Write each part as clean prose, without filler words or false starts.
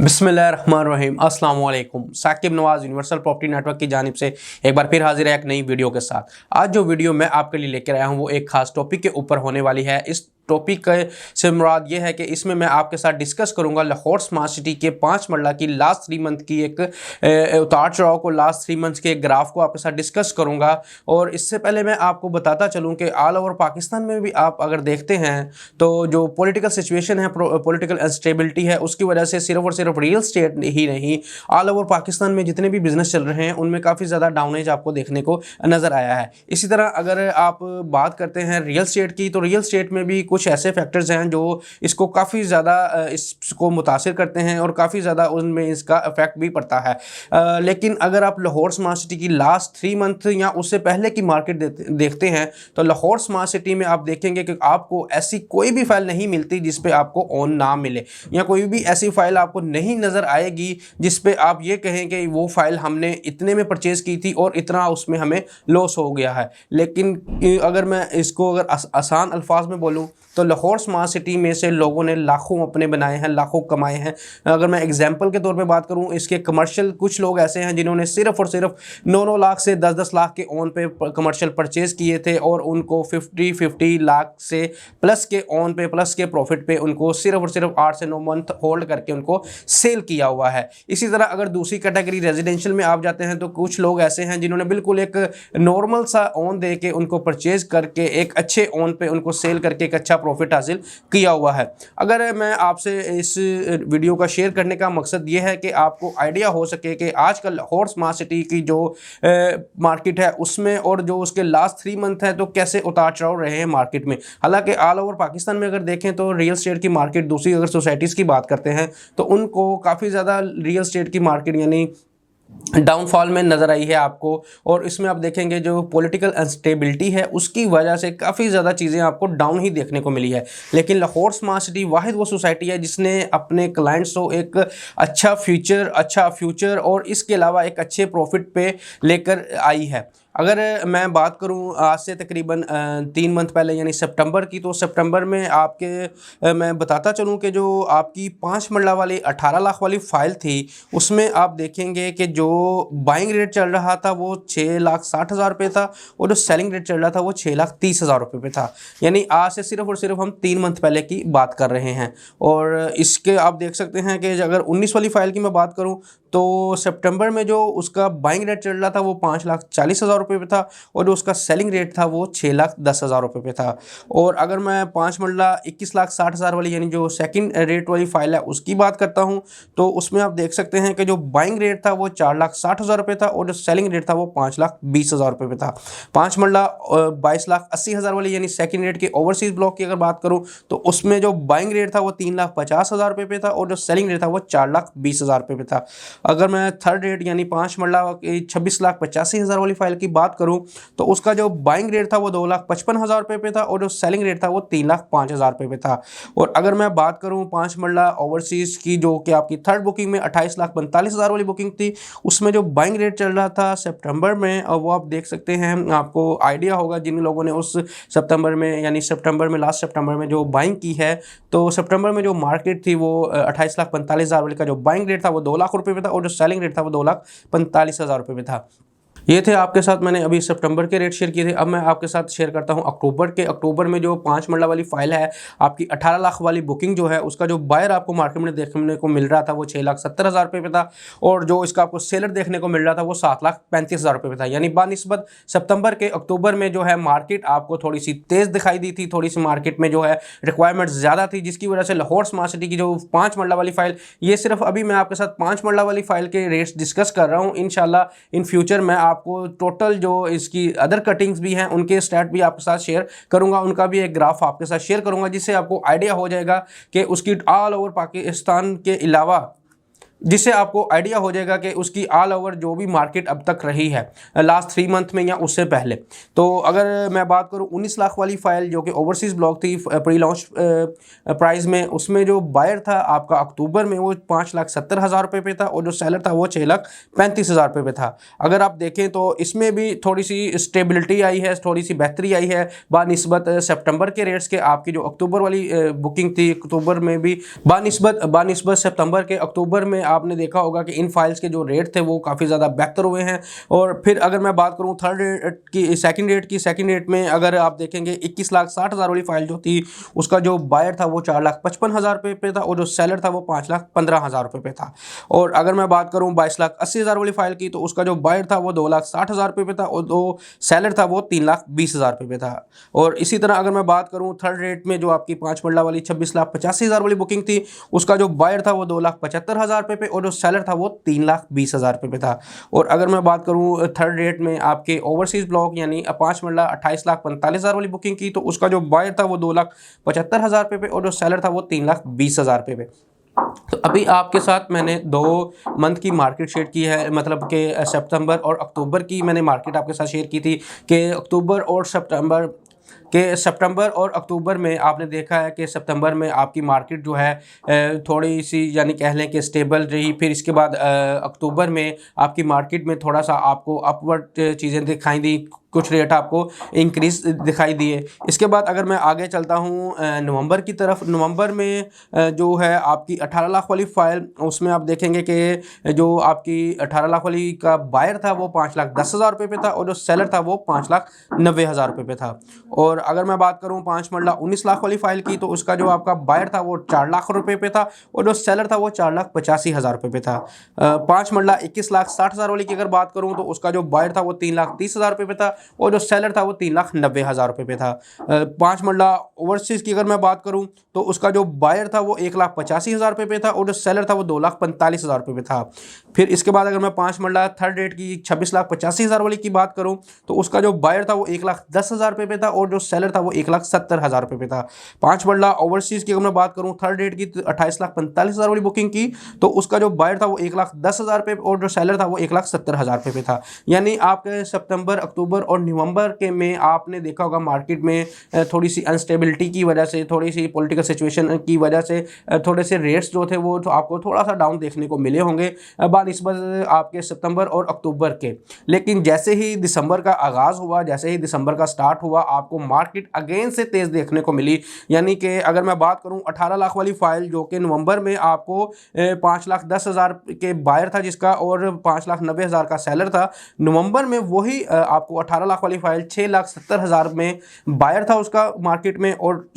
बिस्मिल्लाहिर्रहमानिर्रहीम अस्सलाम वालेकुम। Saqib Nawaz universal property network की जानिब से एक बार फिर हाजिर है एक नई वीडियो के साथ। आज जो वीडियो मैं आपके लिए लेकर आया हूं वो एक खास टॉपिक के ऊपर होने वाली है। इस टॉपिक से मुराद ये है कि इसमें मैं आपके साथ डिस्कस करूंगा लाहौर स्मार्ट सिटी के 5 मरला की लास्ट 3 मंथ की एक उतार चढ़ाव को, लास्ट 3 मंथ के एक ग्राफ को आपके साथ डिस्कस करूंगा। और इससे पहले मैं आपको बताता चलूं कि ऑल ओवर पाकिस्तान में भी आप अगर देखते हैं तो जो पॉलिटिकल सिचुएशन है, पॉलिटिकल इंस्टेबिलिटी है, उसकी वजह से सिर्फ और सिर्फ रियल स्टेट ही नहीं, ऑल ओवर पाकिस्तान में जितने भी बिजनेस चल रहे हैं उनमें काफ़ी ज़्यादा डाउनेज आपको देखने को नज़र आया है। इसी तरह अगर आप बात करते हैं रियल स्टेट की, तो रियल स्टेट में भी कुछ ऐसे फैक्टर्स हैं जो इसको काफ़ी ज़्यादा इसको मुतासिर करते हैं और काफ़ी ज़्यादा उनमें इसका इफेक्ट भी पड़ता है। लेकिन अगर आप लाहौर स्मार्ट सिटी की लास्ट 3 मंथ या उससे पहले की मार्केट देखते हैं तो लाहौर स्मार्ट सिटी में आप देखेंगे कि आपको ऐसी कोई भी फाइल नहीं मिलती जिस पे आपको ऑन ना मिले, या कोई भी ऐसी फाइल आपको नहीं नज़र आएगी जिस पे आप ये कहें कि वो फाइल हमने इतने में परचेज़ की थी और इतना उसमें हमें लॉस हो गया है। लेकिन अगर मैं इसको अगर आसान अल्फाज में बोलूँ तो लाहौर स्मार्ट सिटी में से लोगों ने लाखों अपने बनाए हैं, लाखों कमाए हैं। अगर मैं एग्जांपल के तौर पे बात करूं, इसके कमर्शियल कुछ लोग ऐसे हैं जिन्होंने सिर्फ और सिर्फ 9-9 लाख से 10-10 लाख के ऑन पे कमर्शियल परचेज़ किए थे और उनको 50-50 लाख से प्लस के ऑन पे, प्लस के प्रॉफिट पे उनको सिर्फ और सिर्फ 8 से 9 मंथ होल्ड करके उनको सेल किया हुआ है। इसी तरह अगर दूसरी कैटेगरी रेजिडेंशियल में आप जाते हैं तो कुछ लोग ऐसे हैं जिन्होंने बिल्कुल एक नॉर्मल सा ऑन दे के उनको परचेज़ करके एक अच्छे ऑन पे उनको सेल करके एक अच्छा प्रॉफिट हासिल किया हुआ है। अगर मैं आपसे इस वीडियो का शेयर करने का मकसद ये है कि आपको आइडिया हो सके कि आजकल लाहौर स्मार्ट सिटी की जो मार्केट है उसमें और जो उसके लास्ट 3 मंथ है तो कैसे उतार चढ़ाव रहे हैं मार्केट में। हालांकि ऑल ओवर पाकिस्तान में अगर देखें तो रियल स्टेट की मार्केट, दूसरी अगर सोसाइटीज़ की बात करते हैं तो उनको काफ़ी ज़्यादा रियल स्टेट की मार्केट यानी डाउनफॉल में नज़र आई है आपको। और इसमें आप देखेंगे जो पॉलिटिकल अनस्टेबिलिटी है उसकी वजह से काफ़ी ज़्यादा चीज़ें आपको डाउन ही देखने को मिली है। लेकिन लाहौर स्मार्ट सिटी वाहिद वो सोसाइटी है जिसने अपने क्लाइंट्स को एक अच्छा फ्यूचर और इसके अलावा एक अच्छे प्रॉफिट पे लेकर आई है। अगर मैं बात करूं आज से तकरीबन 3 मंथ पहले यानी सितंबर की, तो सितंबर में आपके मैं बताता चलूं कि जो आपकी 5 मरला वाली 18 लाख वाली फ़ाइल थी उसमें आप देखेंगे कि जो बाइंग रेट चल रहा था वो 6,60,000 रुपये था और जो सेलिंग रेट चल रहा था वो 6,30,000 रुपये पे था। यानी आज से सिर्फ और सिर्फ हम 3 मंथ पहले की बात कर रहे हैं। और इसके आप देख सकते हैं कि अगर 19 वाली फ़ाइल की मैं बात करूँ तो सितंबर में जो उसका बाइंग रेट चल रहा था वो 5,40,000 रुपये पे था और जो उसका सेलिंग रेट था वो 6,10,000 रुपये पे था। और अगर मैं 5 मरला 21,60,000 वाली यानी जो सेकंड रेट वाली फाइल है उसकी बात करता हूं तो उसमें आप देख सकते हैं कि जो बाइंग रेट था वो 4,60,000 रुपये था और जो सेलिंग रेट था वो 5,20,000 रुपये पे था। 5 मरला 22,80,000 वाली यानी सेकंड रेट के ओवरसीज ब्लॉक की अगर बात करूं तो उसमें जो बाइंग रेट था वो 3,50,000 रुपये पे था और जो सेलिंग रेट था वो 4,20,000 रुपये पे था। अगर मैं थर्ड रेट यानी 5 मरला 26,85,000 वाली फाइल की बात करूं तो उसका जो बाइंग रेट था वो 2,55,000 रुपये पे था और जो सेलिंग रेट था वो 3,05,000 रुपये पे था। और अगर मैं बात करूं 5 मरला ओवरसीज़ की जो कि आपकी थर्ड बुकिंग में 28,45,000 वाली बुकिंग थी, उसमें जो बाइंग रेट चल रहा था सितंबर में, और वो आप देख सकते हैं, आपको आइडिया होगा जिन लोगों ने उस सितंबर में यानी सितंबर में लास्ट सितंबर में जो बाइंग की है, तो सितंबर में जो मार्केट थी वो 28,45,000 वाली का जो बाइंग रेट था वो 2 लाख रुपये पे था और जो सेलिंग रेट था वो 2,45,000 रुपये पे था। ये थे आपके साथ मैंने अभी सितंबर के रेट शेयर किए थे। अब मैं आपके साथ शेयर करता हूं अक्टूबर के। अक्टूबर में जो 5 मरला वाली फाइल है आपकी 18 लाख वाली बुकिंग जो है उसका जो बायर आपको मार्केट में देखने को मिल रहा था वो 6,70,000 रुपये पे था और जो इसका आपको सेलर देखने को मिल रहा था वो 7,35,000 रुपये पे था। यानी बानिस्बत सितंबर के अक्टूबर में जो है मार्केट आपको थोड़ी सी तेज़ दिखाई दी थी, थोड़ी सी मार्केट में जो है रिक्वायरमेंट ज़्यादा थी, जिसकी वजह से लाहौर स्मार्ट सिटी की जो 5 मरला वाली फाइल, ये सिर्फ अभी मैं आपके साथ 5 मरला वाली फाइल के रेट्स डिस्कस कर रहा हूँ। इंशाल्लाह इन फ्यूचर मैं आपको टोटल जो इसकी अदर कटिंग्स भी हैं उनके स्टैट भी आपके साथ शेयर करूंगा, उनका भी एक ग्राफ आपके साथ शेयर करूंगा जिससे आपको आइडिया हो जाएगा कि उसकी ऑल ओवर पाकिस्तान के अलावा जिससे आपको आइडिया हो जाएगा कि उसकी ऑल ओवर जो भी मार्केट अब तक रही है लास्ट 3 मंथ में या उससे पहले। तो अगर मैं बात करूं 19 लाख वाली फाइल जो कि ओवरसीज़ ब्लॉक थी प्री लॉन्च प्राइस में, उसमें जो बायर था आपका अक्टूबर में वो 5,70,000 रुपये पे था और जो सेलर था वो 6,35,000 रुपये पे था। अगर आप देखें तो इसमें भी थोड़ी सी स्टेबिलिटी आई है, थोड़ी सी बेहतरी आई है बानिस्बत सितंबर के रेट्स के। आपकी जो अक्टूबर वाली बुकिंग थी अक्टूबर में भी बानिस्बत सितंबर के अक्टूबर में आपने देखा होगा कि इन फाइल्स के जो रेट थे वो काफ़ी ज़्यादा बेहतर हुए हैं। और फिर अगर मैं बात करूँ थर्ड रेट की, सेकंड रेट में अगर आप देखेंगे 21,60,000 वाली फाइल जो थी उसका जो बायर था वो 4,55,000 रुपये पे था और जो सेलर था वो 5,15,000 रुपये पे था। और अगर मैं बात करूँ 22,80,000 वाली फाइल की तो उसका जो बायर था वो 2,60,000 रुपये पे था और जो सेलर था वो 3,20,000 रुपये पे था। और इसी तरह अगर मैं बात करूँ थर्ड रेट में जो आपकी 5 मरला वाली 26,85,000 वाली बुकिंग थी उसका जो बायर था वो 2,75,000 रुपये पे और जो सेलर था वो 3,20,000 रुपये पे था। और अगर मैं बात करूँ थर्ड रेट में आपके ओवरसीज़ ब्लॉक यानी 5 मरला 28,45,000 वाली बुकिंग की तो उसका जो बायर था वो 2,75,000 रुपये पे और जो सेलर था वो 3,20,000 रुपये पे। तो अभी आपके साथ मैंने 2 मंथ की मार्केट शेयर की है, मतलब कि सितंबर और अक्टूबर की मैंने मार्केट आपके साथ शेयर की थी कि सितंबर और अक्टूबर में आपने देखा है कि सितंबर में आपकी मार्केट जो है थोड़ी सी यानी कह लें कि स्टेबल रही। फिर इसके बाद अक्टूबर में आपकी मार्केट में थोड़ा सा आपको अपवर्ड चीज़ें दिखाई दी, कुछ रेट आपको इंक्रीज दिखाई दिए। इसके बाद अगर मैं आगे चलता हूँ नवंबर की तरफ, नवंबर में जो है आपकी 18 लाख वाली फाइल, उसमें आप देखेंगे कि जो आपकी 18 लाख वाली का बायर था वो 5,10,000 रुपये पे था और जो सेलर था वो 5,90,000 रुपये पे था। और अगर मैं बात करूँ 5 मरला 19 लाख वाली फाइल की तो उसका जो आपका बायर था वो 4 लाख रुपये पे था और जो सेलर था वो 4,85,000 रुपये पे था। 5 मरला 21,60,000 वाली की अगर बात करूँ तो उसका जो बायर था वो 3,30,000 रुपये पे था और जो सेलर था वो 3,90,000 रुपये पे था। 5 मरला ओवरसीज़ की अगर मैं बात करूं तो उसका जो बायर था वो 1,85,000 रुपये पे था और जो सेलर था वो 2,45,000 रुपये पे था। फिर इसके बाद अगर मैं 5 मरला थर्ड रेट की 26,85,000 वाली की बात करूं तो उसका जो बायर था वो 1,10,000 रुपये पे था और जो सेलर था वो 1,70,000 रुपये पे था। 5 मरला ओवरसीज़ की अगर मैं बात करूँ थर्ड रेट की 28,45,000 वाली बुकिंग की तो उसका जो बायर था वो 1,10,000 रुपये और जो सेलर था वो 1,70,000 रुपये पे था। यानी आपके सितंबर, अक्टूबर और नवंबर के में आपने देखा होगा मार्केट में थोड़ी सी अनस्टेबिलिटी की वजह से, थोड़ी सी पॉलिटिकल सिचुएशन की वजह से थोड़े से रेट्स जो थे वो तो आपको थोड़ा सा डाउन देखने को मिले होंगे बानिस्बत आपके सितंबर और अक्टूबर के। लेकिन जैसे ही दिसंबर का आगाज़ हुआ, जैसे ही दिसंबर का स्टार्ट हुआ, आपको मार्केट अगेन से तेज़ देखने को मिली। यानी कि अगर मैं बात करूँ 18 लाख वाली फाइल जो कि नवंबर में आपको 5,10,000 के बायर था जिसका और 5,90,000 का सेलर था, नवंबर में वही आपको 18 लाख वाली फाइल 6,70,000 में बायर था उसका मार्केट में और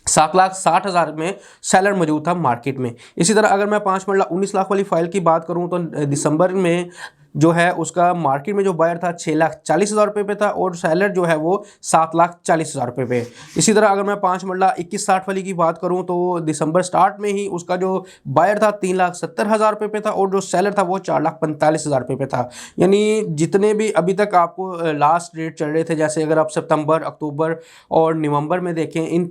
7,60,000 में सेलर मौजूद था मार्केट में। इसी तरह अगर मैं 5 मरला 19 लाख वाली फाइल की बात करूं तो दिसंबर में जो है उसका मार्केट में जो बायर था 6,40,000 रुपये पे था और सेलर जो है वो 7,40,000 रुपये पे। इसी तरह अगर मैं 5 मरला 21,60 वाली की बात करूं तो दिसंबर स्टार्ट में ही उसका जो बायर था 3,70,000 रुपये पे था और जो सेलर था वो 4,45,000 रुपये पे था। यानी जितने भी अभी तक आपको लास्ट रेट चल रहे थे, जैसे अगर आप सितंबर, अक्टूबर और नवंबर में देखें, इन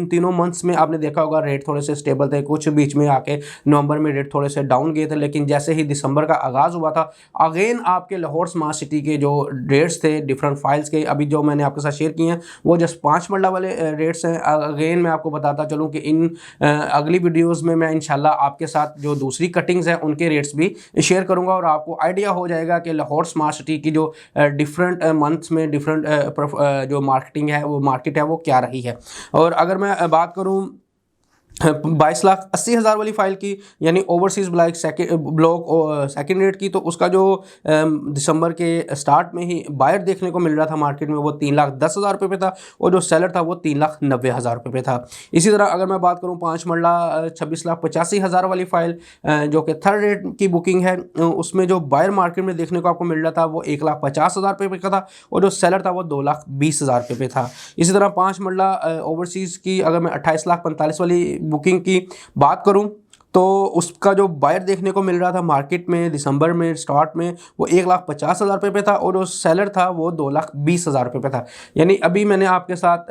तीनों मंथ्स में आपने देखा होगा रेट थोड़े से स्टेबल थे। कुछ बीच में आके नवंबर में रेट थोड़े से डाउन गए थे, लेकिन जैसे ही दिसंबर का आगाज़ हुआ था अगेन आपके लाहौर स्मार्ट सिटी के जो रेट्स थे डिफरेंट फाइल्स के, अभी जो मैंने आपके साथ शेयर किए हैं वो जस्ट 5 मरला वाले रेट्स हैं। अगेन मैं आपको बताता चलूँ कि इन अगली वीडियोस में मैं इंशाल्लाह आपके साथ जो दूसरी कटिंग्स हैं उनके रेट्स भी शेयर करूँगा और आपको आइडिया हो जाएगा कि लाहौर स्मार्ट सिटी की जो डिफरेंट मंथ्स में डिफरेंट जो मार्केटिंग है वो मार्केट है वो क्या रही है। और अगर मैं बात करूँ 22,80,000 वाली फाइल की यानी ओवरसीज़ ब्लॉक सेकेंड रेट की तो उसका जो दिसंबर के स्टार्ट में ही बायर देखने को मिल रहा था मार्केट में वो 3,10,000 रुपये पे था और जो सेलर था वो 3,90,000 रुपये पे था। इसी तरह अगर मैं बात करूं 5 मरला 26,85,000 वाली फाइल जो कि थर्ड रेट की बुकिंग है, उसमें जो बायर मार्केट में देखने को आपको मिल रहा था वो 1,50,000 रुपये का था और जो सेलर था वो 2,20,000 रुपये पे था। इसी तरह 5 मरला ओवरसीज़ की अगर मैं 28,45,000 वाली बुकिंग की बात करूं तो उसका जो बायर देखने को मिल रहा था मार्केट में दिसंबर में स्टार्ट में वो 1,50,000 रुपये पे था और जो सेलर था वो 2,20,000 रुपये पे था। यानी अभी मैंने आपके साथ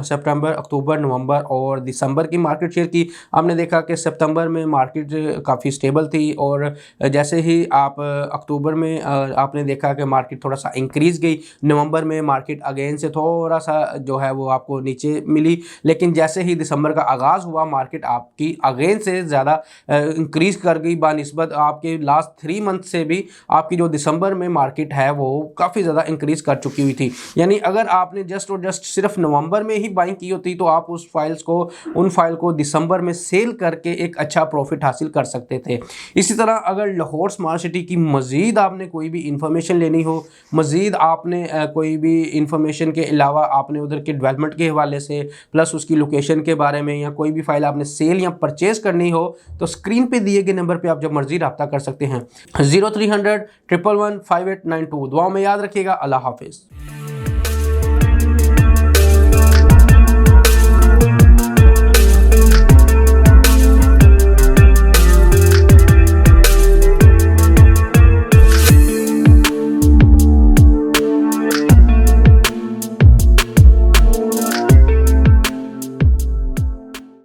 सितंबर, अक्टूबर, नवंबर और दिसंबर की मार्केट शेयर की। आपने देखा कि सितंबर में मार्केट काफ़ी स्टेबल थी और जैसे ही आप अक्टूबर में आपने देखा कि मार्केट थोड़ा सा इंक्रीज़ गई। नवंबर में मार्केट अगेन से थोड़ा सा जो है वो आपको नीचे मिली, लेकिन जैसे ही दिसंबर का आगाज़ हुआ मार्केट आपकी अगेन से ज़्यादा इंक्रीज़ कर गई बानिस्बत आपके लास्ट 3 मंथ से भी आपकी जो दिसंबर में मार्केट है वो काफ़ी ज़्यादा इंक्रीज़ कर चुकी हुई थी। यानी अगर आपने जस्ट और जस्ट सिर्फ नवंबर में ही बाइंग की होती तो आप उन फाइल को दिसंबर में सेल करके एक अच्छा प्रॉफिट हासिल कर सकते थे। इसी तरह अगर लाहौर स्मार्ट सिटी की मज़ीद आपने कोई भी इंफॉर्मेशन लेनी हो, मज़ीद आपने कोई भी इंफॉर्मेशन के अलावा आपने उधर के डेवलपमेंट के हवाले से प्लस उसकी लोकेशन के बारे में या कोई भी फाइल आपने सेल या परचेज़ करनी हो तो स्क्रीन पे दिए गए नंबर पे आप जब मर्जी रब्ता कर सकते हैं। 0300 111 5892। दुआओं में याद रखिएगा। अल्लाह हाफिज़।